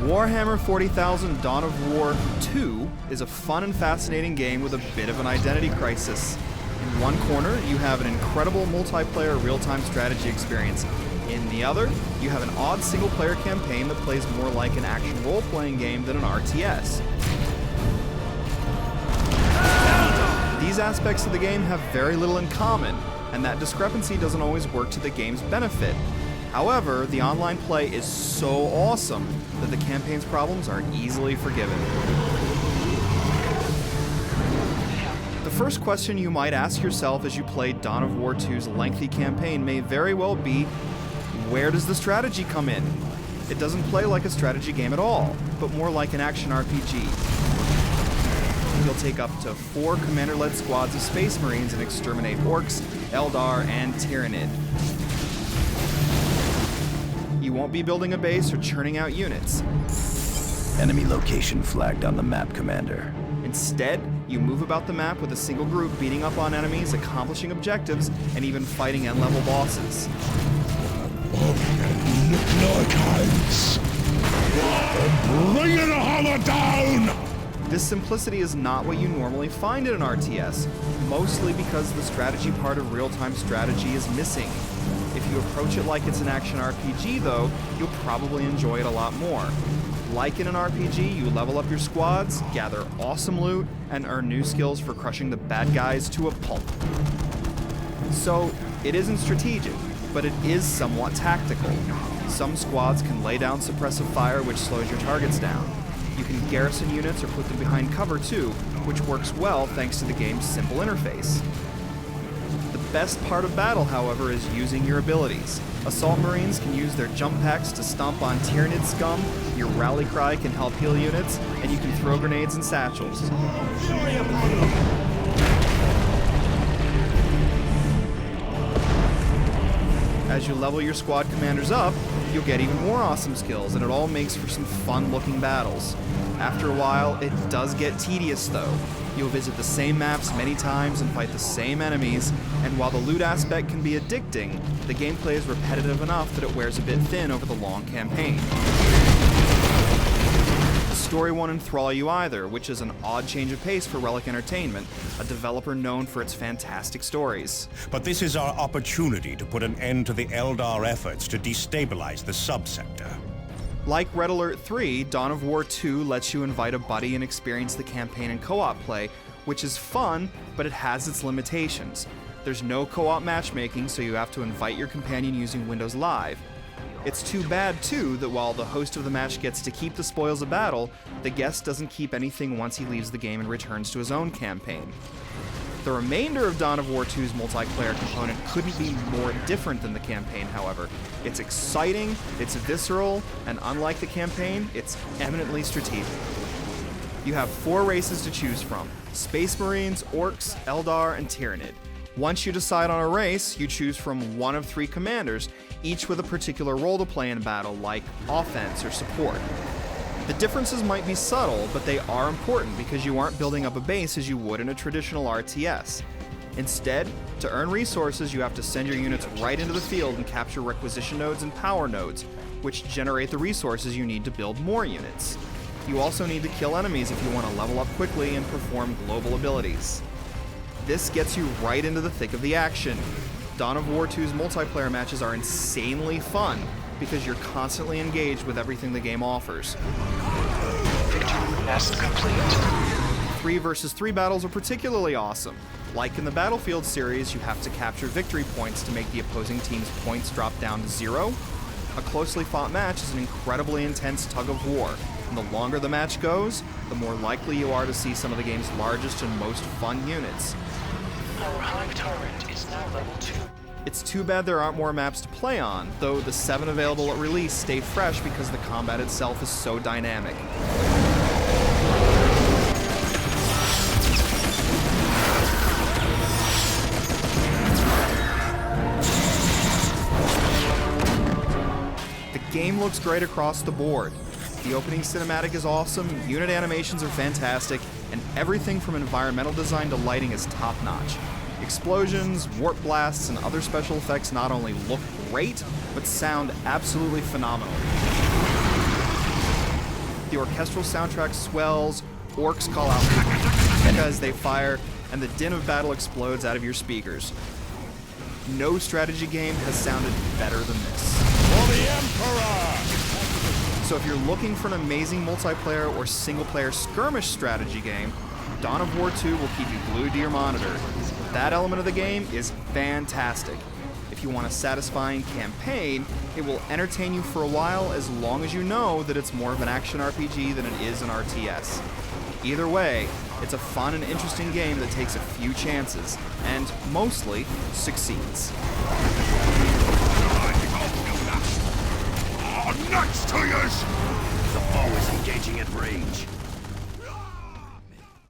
Warhammer 40,000 Dawn of War 2 is a fun and fascinating game with a bit of an identity crisis. In one corner, you have an incredible multiplayer real-time strategy experience. In the other, you have an odd single-player campaign that plays more like an action role-playing game than an RTS. These aspects of the game have very little in common, and that discrepancy doesn't always work to the game's benefit. However, the online play is so awesome that the campaign's problems are easily forgiven. The first question you might ask yourself as you play Dawn of War 2's lengthy campaign may very well be, where does the strategy come in? It doesn't play like a strategy game at all, but more like an action RPG. You'll take up to 4 commander-led squads of Space Marines and exterminate Orcs, Eldar, and Tyrannid. You won't be building a base or churning out units. Enemy location flagged on the map, Commander. Instead, you move about the map with a single group beating up on enemies, accomplishing objectives, and even fighting end-level bosses. Bring it a hammer down! This simplicity is not what you normally find in an RTS, mostly because the strategy part of real-time strategy is missing. If you approach it like it's an action RPG, though, you'll probably enjoy it a lot more. Like in an RPG, you level up your squads, gather awesome loot, and earn new skills for crushing the bad guys to a pulp. So, it isn't strategic, but it is somewhat tactical. Some squads can lay down suppressive fire, which slows your targets down. You can garrison units or put them behind cover too, which works well thanks to the game's simple interface. The best part of battle, however, is using your abilities. Assault Marines can use their jump packs to stomp on Tyrannid scum, your rally cry can help heal units, and you can throw grenades and satchels. As you level your squad commanders up, you'll get even more awesome skills, and it all makes for some fun-looking battles. After a while, it does get tedious though. You'll visit the same maps many times and fight the same enemies, and while the loot aspect can be addicting, the gameplay is repetitive enough that it wears a bit thin over the long campaign. The story won't enthrall you either, which is an odd change of pace for Relic Entertainment, a developer known for its fantastic stories. But this is our opportunity to put an end to the Eldar efforts to destabilize the subsector. Like Red Alert 3, Dawn of War 2 lets you invite a buddy and experience the campaign in co-op play, which is fun, but it has its limitations. There's no co-op matchmaking, so you have to invite your companion using Windows Live. It's too bad, too, that while the host of the match gets to keep the spoils of battle, the guest doesn't keep anything once he leaves the game and returns to his own campaign. The remainder of Dawn of War 2's multiplayer component couldn't be more different than the campaign, however. It's exciting, it's visceral, and unlike the campaign, it's eminently strategic. You have 4 races to choose from: Space Marines, Orcs, Eldar, and Tyrannid. Once you decide on a race, you choose from one of 3 commanders, each with a particular role to play in battle, like offense or support. The differences might be subtle, but they are important because you aren't building up a base as you would in a traditional RTS. Instead, to earn resources, you have to send your units right into the field and capture requisition nodes and power nodes, which generate the resources you need to build more units. You also need to kill enemies if you want to level up quickly and perform global abilities. This gets you right into the thick of the action. Dawn of War 2's multiplayer matches are insanely fun because you're constantly engaged with everything the game offers. Victory nest complete. 3 versus 3 battles are particularly awesome. Like in the Battlefield series, you have to capture victory points to make the opposing team's points drop down to 0. A closely fought match is an incredibly intense tug of war, and the longer the match goes, the more likely you are to see some of the game's largest and most fun units. Our hive turret is now level 2. It's too bad there aren't more maps to play on, though the 7 available at release stay fresh because the combat itself is so dynamic. The game looks great across the board. The opening cinematic is awesome, unit animations are fantastic, and everything from environmental design to lighting is top-notch. Explosions, warp blasts, and other special effects not only look great, but sound absolutely phenomenal. The orchestral soundtrack swells, orcs call out because they fire, and the din of battle explodes out of your speakers. No strategy game has sounded better than this. For the Emperor! So if you're looking for an amazing multiplayer or single-player skirmish strategy game, Dawn of War 2 will keep you glued to your monitor. That element of the game is fantastic. If you want a satisfying campaign, it will entertain you for a while as long as you know that it's more of an action RPG than it is an RTS. Either way, it's a fun and interesting game that takes a few chances, and mostly succeeds. Nuts to yours! The foe is engaging at range.